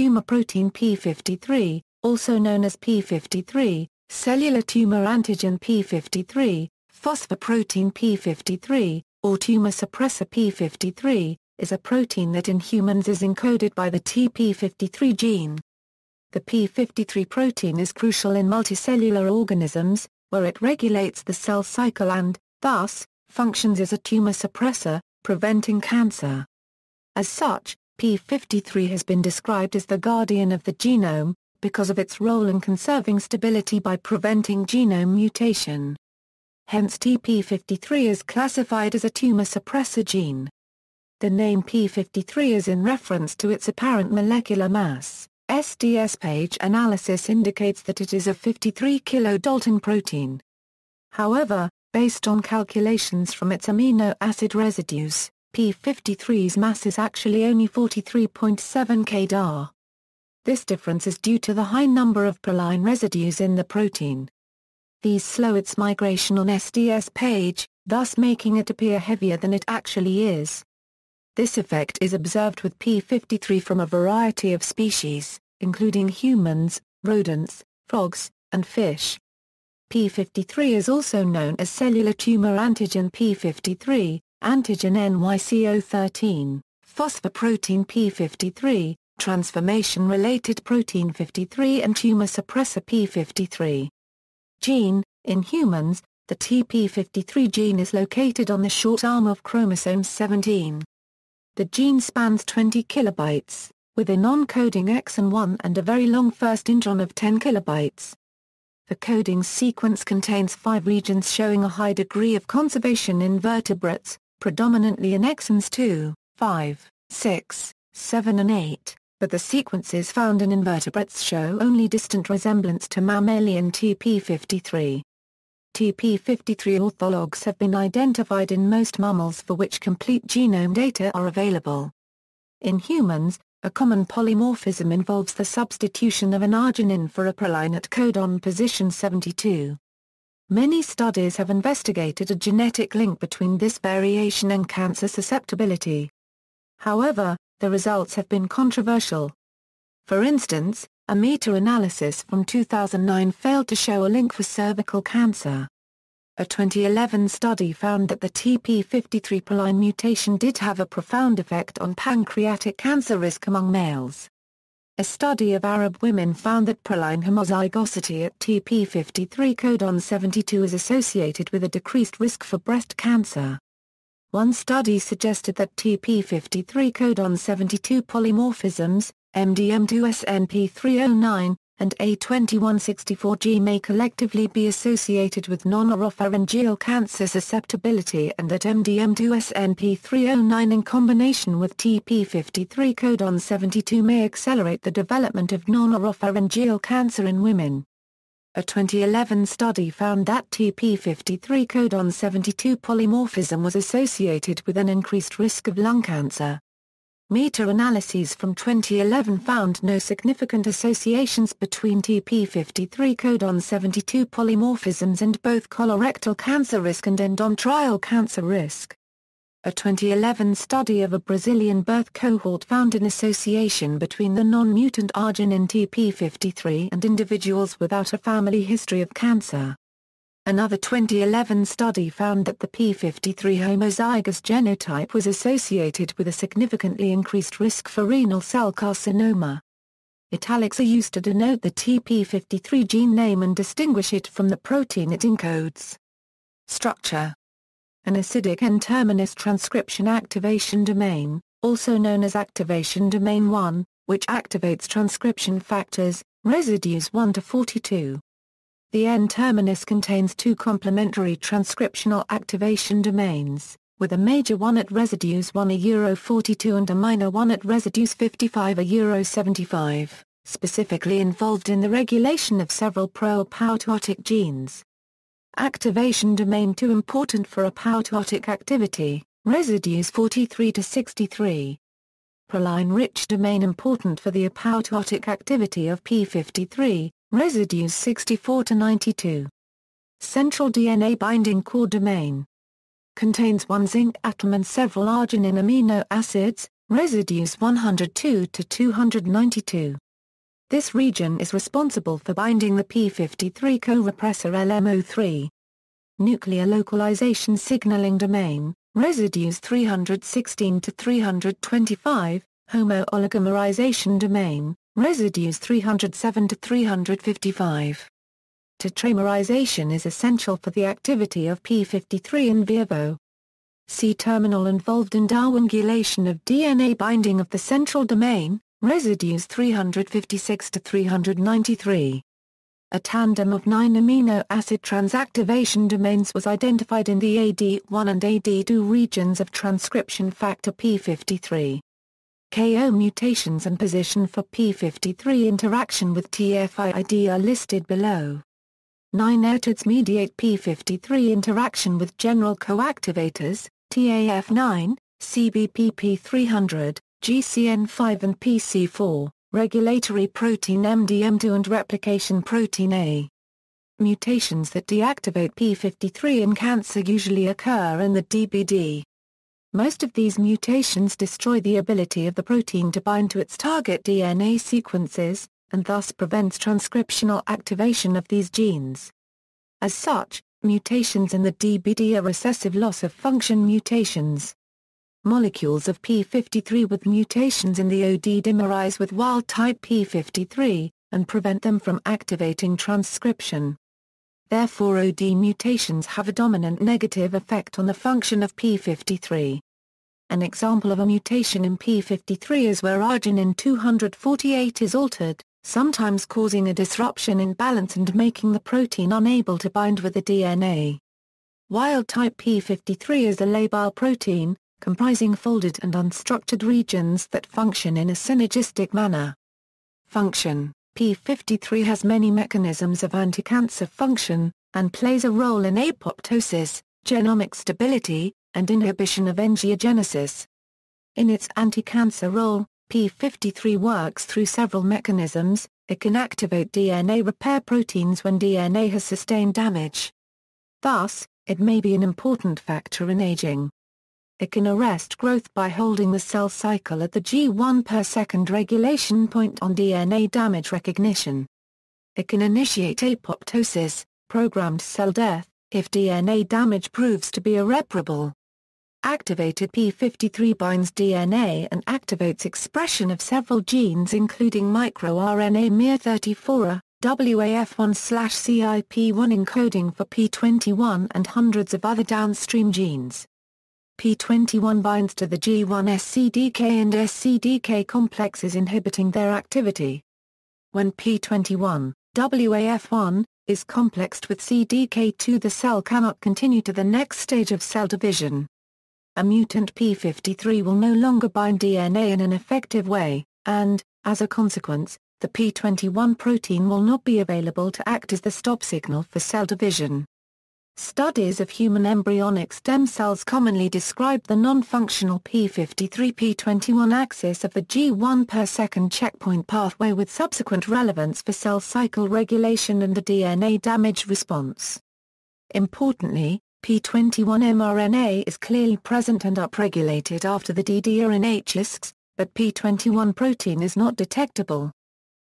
tumor protein P53, also known as P53, cellular tumor antigen P53, phosphoprotein P53, or tumor suppressor P53, is a protein that in humans is encoded by the TP53 gene. The P53 protein is crucial in multicellular organisms, where it regulates the cell cycle and, thus, functions as a tumor suppressor, preventing cancer. As such, P53 has been described as the guardian of the genome, because of its role in conserving stability by preventing genome mutation. Hence TP53 is classified as a tumor suppressor gene. The name P53 is in reference to its apparent molecular mass. SDS-PAGE analysis indicates that it is a 53 kilodalton protein. However, based on calculations from its amino acid residues, P53's mass is actually only 43.7 kDa. This difference is due to the high number of proline residues in the protein. These slow its migration on SDS-PAGE, thus making it appear heavier than it actually is. This effect is observed with P53 from a variety of species, including humans, rodents, frogs, and fish. P53 is also known as cellular tumor antigen P53, antigen NYCO13, phosphoprotein P53, transformation-related protein 53 and tumor suppressor P53. Gene: in humans, the TP53 gene is located on the short arm of chromosome 17. The gene spans 20 kilobytes, with a non-coding exon 1 and a very long first intron of 10 kilobytes. The coding sequence contains 5 regions showing a high degree of conservation in vertebrates, predominantly in exons 2, 5, 6, 7 and 8, but the sequences found in invertebrates show only distant resemblance to mammalian TP53. TP53 orthologs have been identified in most mammals for which complete genome data are available. In humans, a common polymorphism involves the substitution of an arginine for a proline at codon position 72. Many studies have investigated a genetic link between this variation and cancer susceptibility. However, the results have been controversial. For instance, a meta-analysis from 2009 failed to show a link for cervical cancer. A 2011 study found that the TP53 proline mutation did have a profound effect on pancreatic cancer risk among males. A study of Arab women found that proline homozygosity at TP53 codon 72 is associated with a decreased risk for breast cancer. One study suggested that TP53 codon 72 polymorphisms, MDM2SNP309, and A2164G may collectively be associated with non-oropharyngeal cancer susceptibility, and that MDM2SNP309 in combination with TP53 codon 72 may accelerate the development of non-oropharyngeal cancer in women. A 2011 study found that TP53 codon 72 polymorphism was associated with an increased risk of lung cancer. Meta-analyses from 2011 found no significant associations between TP53 codon 72 polymorphisms and both colorectal cancer risk and endometrial cancer risk. A 2011 study of a Brazilian birth cohort found an association between the non-mutant arginine TP53 and individuals without a family history of cancer. Another 2011 study found that the P53 homozygous genotype was associated with a significantly increased risk for renal cell carcinoma. Italics are used to denote the TP53 gene name and distinguish it from the protein it encodes. Structure: an acidic N-terminus transcription activation domain, also known as activation domain 1, which activates transcription factors, residues 1 to 42. The N-terminus contains 2 complementary transcriptional activation domains, with a major one at residues 1/42 and a minor one at residues 55/75, specifically involved in the regulation of several pro-apoptotic genes. Activation domain 2 important for apoptotic activity, residues 43 to 63. Proline-rich domain important for the apoptotic activity of P53, residues 64 to 92. Central DNA binding core domain. Contains one zinc atom and several arginine amino acids, residues 102 to 292. This region is responsible for binding the P53 co-repressor LMO3. Nuclear localization signaling domain, residues 316 to 325, homo-oligomerization domain, residues 307 to 355. Tetramerization is essential for the activity of P53 in vivo. C-terminal involved in downregulation of DNA binding of the central domain, residues 356 to 393. A tandem of 9 amino acid transactivation domains was identified in the AD1 and AD2 regions of transcription factor P53. KO mutations and position for P53 interaction with TFID are listed below. 9 encodes mediate P53 interaction with general coactivators, TAF9, CBP300, GCN5 and PC4, regulatory protein MDM2 and replication protein A. Mutations that deactivate P53 in cancer usually occur in the DBD. Most of these mutations destroy the ability of the protein to bind to its target DNA sequences, and thus prevents transcriptional activation of these genes. As such, mutations in the DBD are recessive loss-of-function mutations. Molecules of P53 with mutations in the OD dimerize with wild-type P53, and prevent them from activating transcription. Therefore OD mutations have a dominant negative effect on the function of P53. An example of a mutation in P53 is where arginine 248 is altered, sometimes causing a disruption in balance and making the protein unable to bind with the DNA. Wild-type P53 is a labile protein, comprising folded and unstructured regions that function in a synergistic manner. Function: P53 has many mechanisms of anticancer function, and plays a role in apoptosis, genomic stability, and inhibition of angiogenesis. In its anticancer role, P53 works through several mechanisms. It can activate DNA repair proteins when DNA has sustained damage. Thus, it may be an important factor in aging. It can arrest growth by holding the cell cycle at the G1 per second regulation point on DNA damage recognition. It can initiate apoptosis, programmed cell death, if DNA damage proves to be irreparable. Activated P53 binds DNA and activates expression of several genes including microRNA miR34, WAF1/CIP1 encoding for P21 and hundreds of other downstream genes. P21 binds to the G1 SCDK and SCDK complexes inhibiting their activity. When P21, WAF1, is complexed with CDK2 the cell cannot continue to the next stage of cell division. A mutant P53 will no longer bind DNA in an effective way, and, as a consequence, the P21 protein will not be available to act as the stop signal for cell division. Studies of human embryonic stem cells commonly describe the non-functional P53-P21 axis of the G1 per second checkpoint pathway with subsequent relevance for cell cycle regulation and the DNA damage response. Importantly, P21 mRNA is clearly present and upregulated after the DDR in HISCs, but P21 protein is not detectable.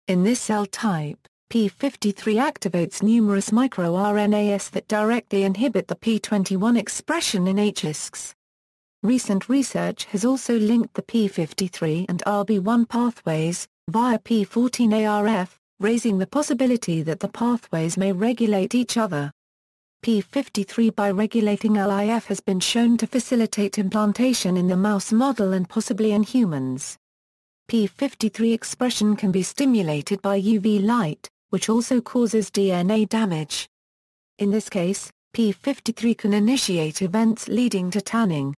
In this cell type, P53 activates numerous microRNAs that directly inhibit the P21 expression in HISCs. Recent research has also linked the P53 and RB1 pathways, via P14ARF, raising the possibility that the pathways may regulate each other. P53 by regulating LIF has been shown to facilitate implantation in the mouse model and possibly in humans. P53 expression can be stimulated by UV light, which also causes DNA damage. In this case, P53 can initiate events leading to tanning.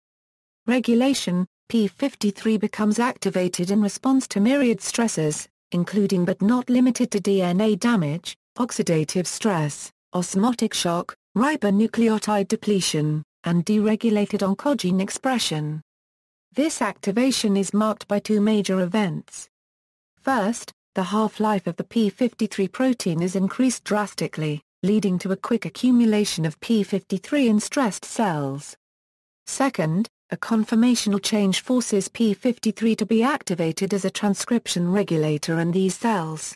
Regulation: P53 becomes activated in response to myriad stressors, including but not limited to DNA damage, oxidative stress, osmotic shock, ribonucleotide depletion, and deregulated oncogene expression. This activation is marked by two major events. First, the half-life of the P53 protein is increased drastically, leading to a quick accumulation of P53 in stressed cells. Second, A conformational change forces P53 to be activated as a transcription regulator in these cells.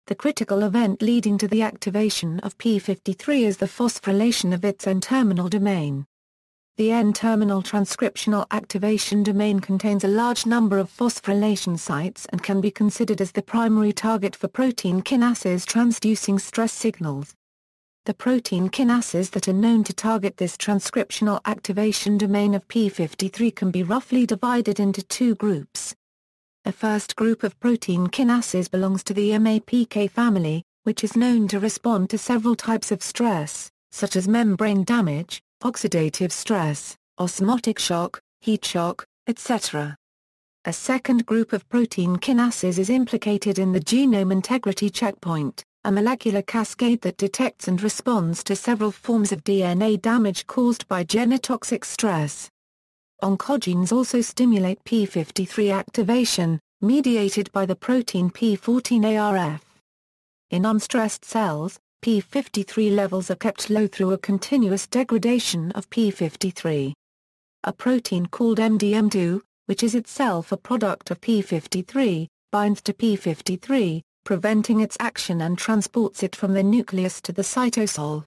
The critical event leading to the activation of P53 is the phosphorylation of its N-terminal domain. The N-terminal transcriptional activation domain contains a large number of phosphorylation sites and can be considered as the primary target for protein kinases transducing stress signals. The protein kinases that are known to target this transcriptional activation domain of P53 can be roughly divided into two groups. A first group of protein kinases belongs to the MAPK family, which is known to respond to several types of stress, such as membrane damage, oxidative stress, osmotic shock, heat shock, etc. A second group of protein kinases is implicated in the genome integrity checkpoint, a molecular cascade that detects and responds to several forms of DNA damage caused by genotoxic stress. Oncogenes also stimulate P53 activation, mediated by the protein P14ARF. In unstressed cells, P53 levels are kept low through a continuous degradation of P53. A protein called MDM2, which is itself a product of P53, binds to P53, preventing its action and transports it from the nucleus to the cytosol.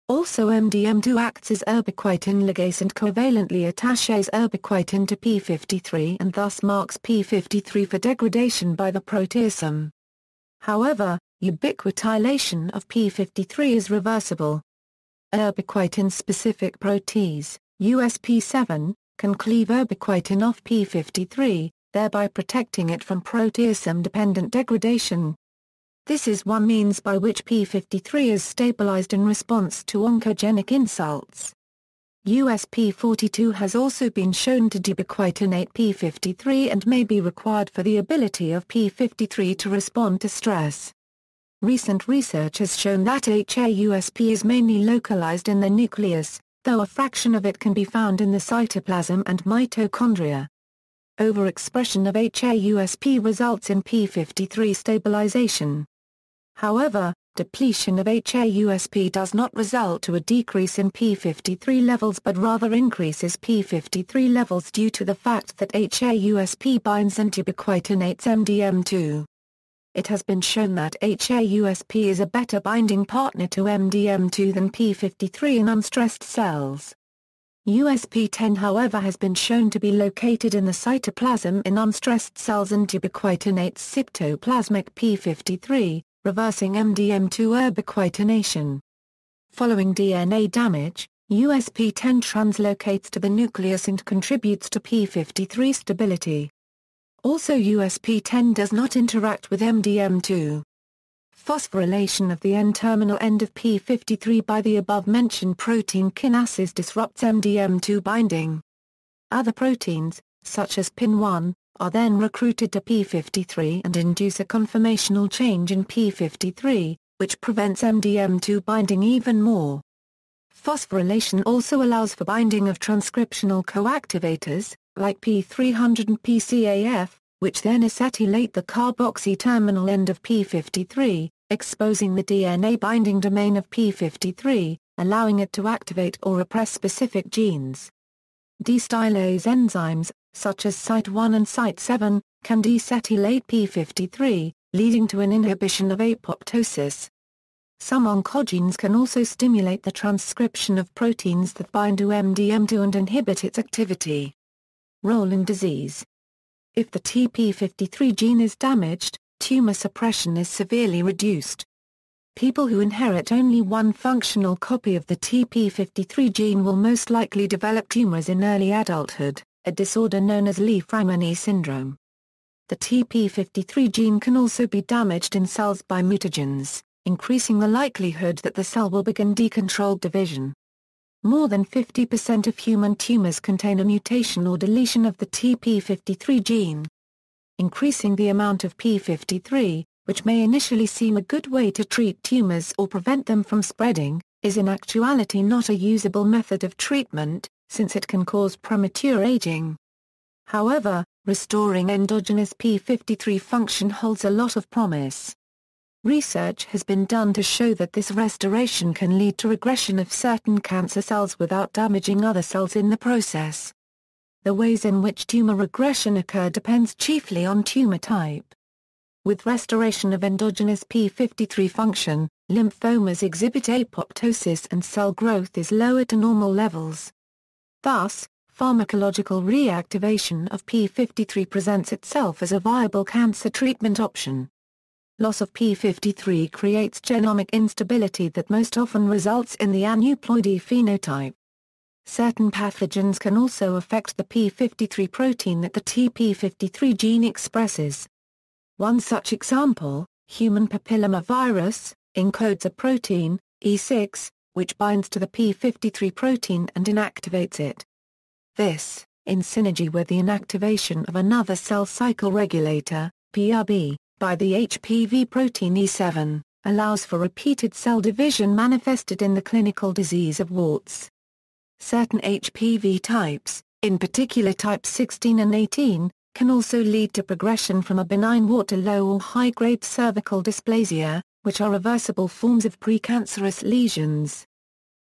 Also MDM2 acts as ubiquitin ligase and covalently attaches ubiquitin to P53 and thus marks P53 for degradation by the proteasome. However, ubiquitination of P53 is reversible. Ubiquitin-specific protease, USP7, can cleave ubiquitin off P53, thereby protecting it from proteasome-dependent degradation. This is one means by which P53 is stabilized in response to oncogenic insults. USP42 has also been shown to deubiquitinate P53 and may be required for the ability of P53 to respond to stress. Recent research has shown that HAUSP is mainly localized in the nucleus, though a fraction of it can be found in the cytoplasm and mitochondria. Overexpression of HAUSP results in P53 stabilization. However, depletion of HAUSP does not result to a decrease in P53 levels but rather increases P53 levels due to the fact that HAUSP binds and ubiquitinates MDM2. It has been shown that HAUSP is a better binding partner to MDM2 than P53 in unstressed cells. USP10 however has been shown to be located in the cytoplasm in unstressed cells and ubiquitinates cytoplasmic P53, reversing MDM2 ubiquitination. Following DNA damage, USP10 translocates to the nucleus and contributes to P53 stability. Also USP10 does not interact with MDM2. Phosphorylation of the N-terminal end of P53 by the above-mentioned protein kinases disrupts MDM2 binding. Other proteins, such as PIN1, are then recruited to P53 and induce a conformational change in P53, which prevents MDM2 binding even more. Phosphorylation also allows for binding of transcriptional coactivators, like P300 and PCAF, which then acetylate the carboxy terminal end of P53, exposing the DNA binding domain of P53, allowing it to activate or repress specific genes. Destylase enzymes, such as Site1 and Site7, can decetylate P53, leading to an inhibition of apoptosis. Some oncogenes can also stimulate the transcription of proteins that bind to MDM2 and inhibit its activity. Role in disease. If the TP53 gene is damaged, tumor suppression is severely reduced. People who inherit only one functional copy of the TP53 gene will most likely develop tumors in early adulthood, a disorder known as Li-Fraumeni syndrome. The TP53 gene can also be damaged in cells by mutagens, increasing the likelihood that the cell will begin decontrolled division. More than 50% of human tumors contain a mutation or deletion of the TP53 gene. Increasing the amount of P53, which may initially seem a good way to treat tumors or prevent them from spreading, is in actuality not a usable method of treatment, since it can cause premature aging. However, restoring endogenous P53 function holds a lot of promise. Research has been done to show that this restoration can lead to regression of certain cancer cells without damaging other cells in the process. The ways in which tumor regression occur depends chiefly on tumor type. With restoration of endogenous P53 function, lymphomas exhibit apoptosis and cell growth is lowered to normal levels. Thus, pharmacological reactivation of P53 presents itself as a viable cancer treatment option. Loss of P53 creates genomic instability that most often results in the aneuploidy phenotype. Certain pathogens can also affect the P53 protein that the TP53 gene expresses. One such example, human papillomavirus, encodes a protein, E6, which binds to the P53 protein and inactivates it. This, in synergy with the inactivation of another cell cycle regulator, PRB, by the HPV protein E7, allows for repeated cell division manifested in the clinical disease of warts. Certain HPV types, in particular types 16 and 18, can also lead to progression from a benign wart to low or high-grade cervical dysplasia, which are reversible forms of precancerous lesions.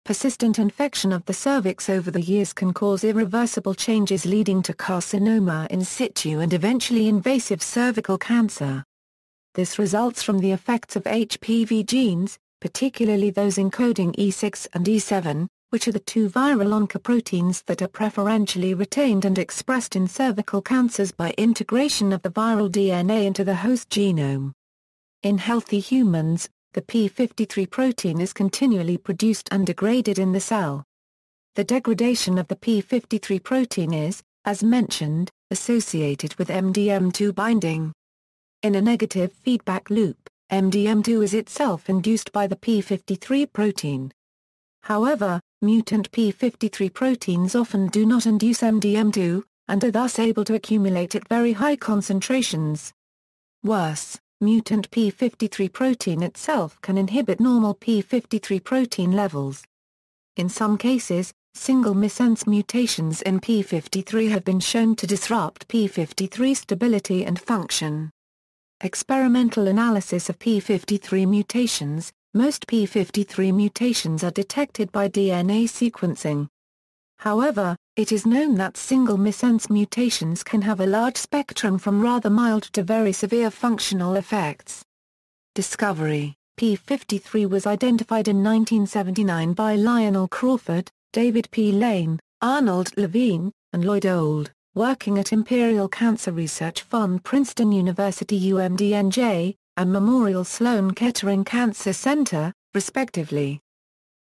Persistent infection of the cervix over the years can cause irreversible changes leading to carcinoma in situ and eventually invasive cervical cancer. This results from the effects of HPV genes, particularly those encoding E6 and E7, which are the two viral oncoproteins that are preferentially retained and expressed in cervical cancers by integration of the viral DNA into the host genome. In healthy humans, the P53 protein is continually produced and degraded in the cell. The degradation of the P53 protein is, as mentioned, associated with MDM2 binding. In a negative feedback loop, MDM2 is itself induced by the P53 protein. However, mutant P53 proteins often do not induce MDM2, and are thus able to accumulate at very high concentrations. Worse, mutant P53 protein itself can inhibit normal P53 protein levels. In some cases, single missense mutations in P53 have been shown to disrupt P53 stability and function. Experimental analysis of P53 mutations. Most P53 mutations are detected by DNA sequencing. However, it is known that single missense mutations can have a large spectrum from rather mild to very severe functional effects. Discovery: P53 was identified in 1979 by Lionel Crawford, David P. Lane, Arnold Levine, and Lloyd Old, working at Imperial Cancer Research Fund, Princeton University UMDNJ, and Memorial Sloan Kettering Cancer Center, respectively.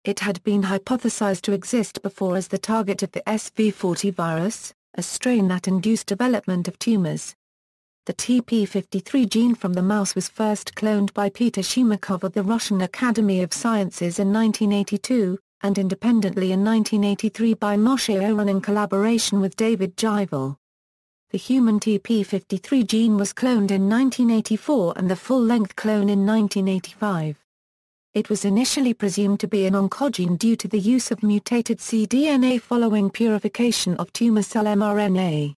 It had been hypothesized to exist before as the target of the SV40 virus, a strain that induced development of tumors. The TP53 gene from the mouse was first cloned by Peter Shumakov of the Russian Academy of Sciences in 1982, and independently in 1983 by Moshe Oren in collaboration with David Givel. The human TP53 gene was cloned in 1984 and the full-length clone in 1985. It was initially presumed to be an oncogene due to the use of mutated cDNA following purification of tumor cell mRNA.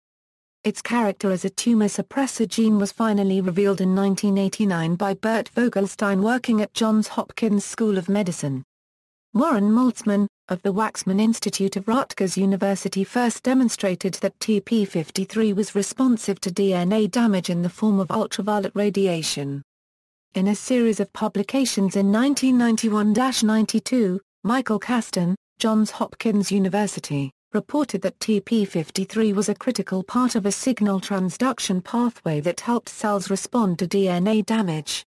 Its character as a tumor suppressor gene was finally revealed in 1989 by Bert Vogelstein working at Johns Hopkins School of Medicine. Warren Maltzman, of the Waxman Institute of Rutgers University, first demonstrated that TP53 was responsive to DNA damage in the form of ultraviolet radiation. In a series of publications in 1991-92, Michael Caston, Johns Hopkins University, reported that TP53 was a critical part of a signal transduction pathway that helped cells respond to DNA damage.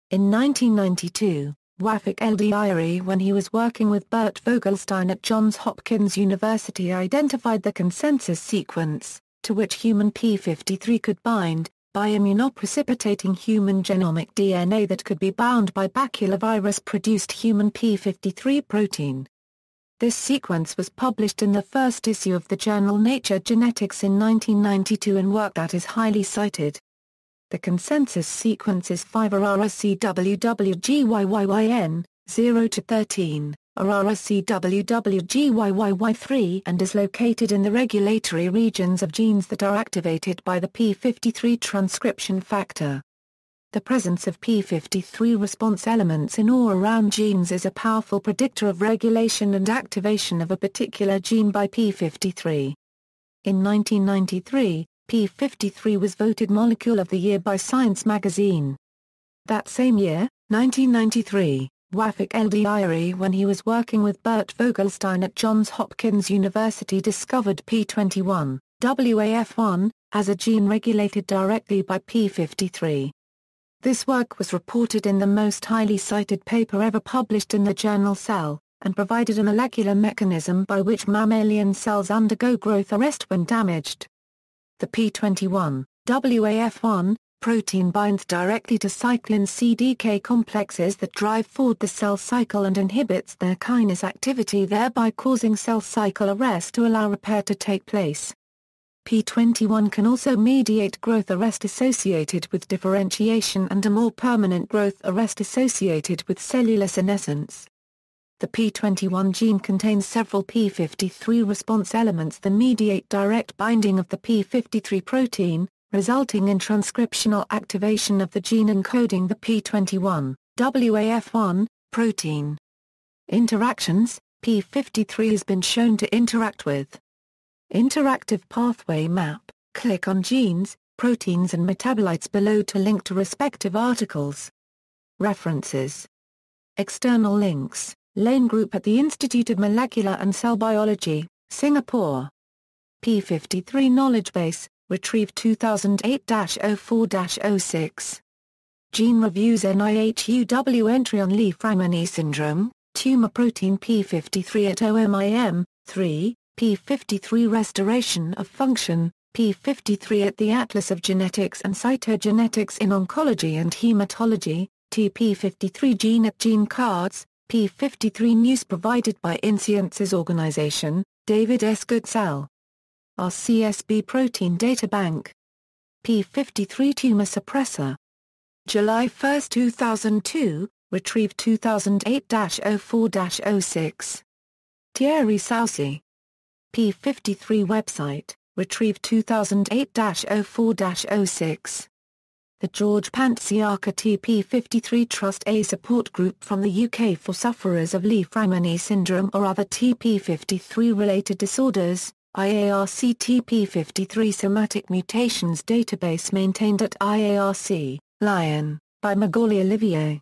In 1992, Wafik Eldiari, when he was working with Bert Vogelstein at Johns Hopkins University, identified the consensus sequence, to which human P53 could bind, by immunoprecipitating human genomic DNA that could be bound by baculovirus-produced human P53 protein. This sequence was published in the first issue of the journal Nature Genetics in 1992 and work that is highly cited. The consensus sequence is 5 RRCWWGYYYN, 0 to 13, RRCWWGYYY3, and is located in the regulatory regions of genes that are activated by the P53 transcription factor. The presence of P53 response elements in or around genes is a powerful predictor of regulation and activation of a particular gene by P53. In 1993, P53 was voted Molecule of the Year by Science magazine. That same year, 1993, Wafik El-Diary, when he was working with Bert Vogelstein at Johns Hopkins University, discovered P21, WAF1, as a gene regulated directly by P53. This work was reported in the most highly cited paper ever published in the journal Cell, and provided a molecular mechanism by which mammalian cells undergo growth arrest when damaged. The P21, WAF1, protein binds directly to cyclin CDK complexes that drive forward the cell cycle and inhibits their kinase activity, thereby causing cell cycle arrest to allow repair to take place. P21 can also mediate growth arrest associated with differentiation and a more permanent growth arrest associated with cellular senescence. The P21 gene contains several P53 response elements that mediate direct binding of the P53 protein, resulting in transcriptional activation of the gene encoding the P21, WAF1, protein. Interactions: P53 has been shown to interact with interactive pathway map. Click on genes, proteins and metabolites below to link to respective articles. References. External links: Lane Group at the Institute of Molecular and Cell Biology, Singapore. P53 Knowledge Base, retrieved 2008-04-06. Gene Reviews NIHUW entry on Li-Fraumeni syndrome, tumor protein P53 at OMIM, 3, P53 restoration of function, P53 at the Atlas of Genetics and Cytogenetics in Oncology and Hematology, TP53 gene at Gene Cards, P53 news provided by Insciences Organization, David S. Goodsell. RCSB Protein Data Bank. P53 Tumor Suppressor. July 1, 2002, retrieved 2008-04-06. Thierry Saucy. P53 website, retrieved 2008-04-06. The George Pantsiaka TP53 Trust A support group from the UK for sufferers of Li-Fraumeni syndrome or other TP53-related disorders, IARC TP53 somatic mutations database maintained at IARC, Lyon, by Macaulay Olivier.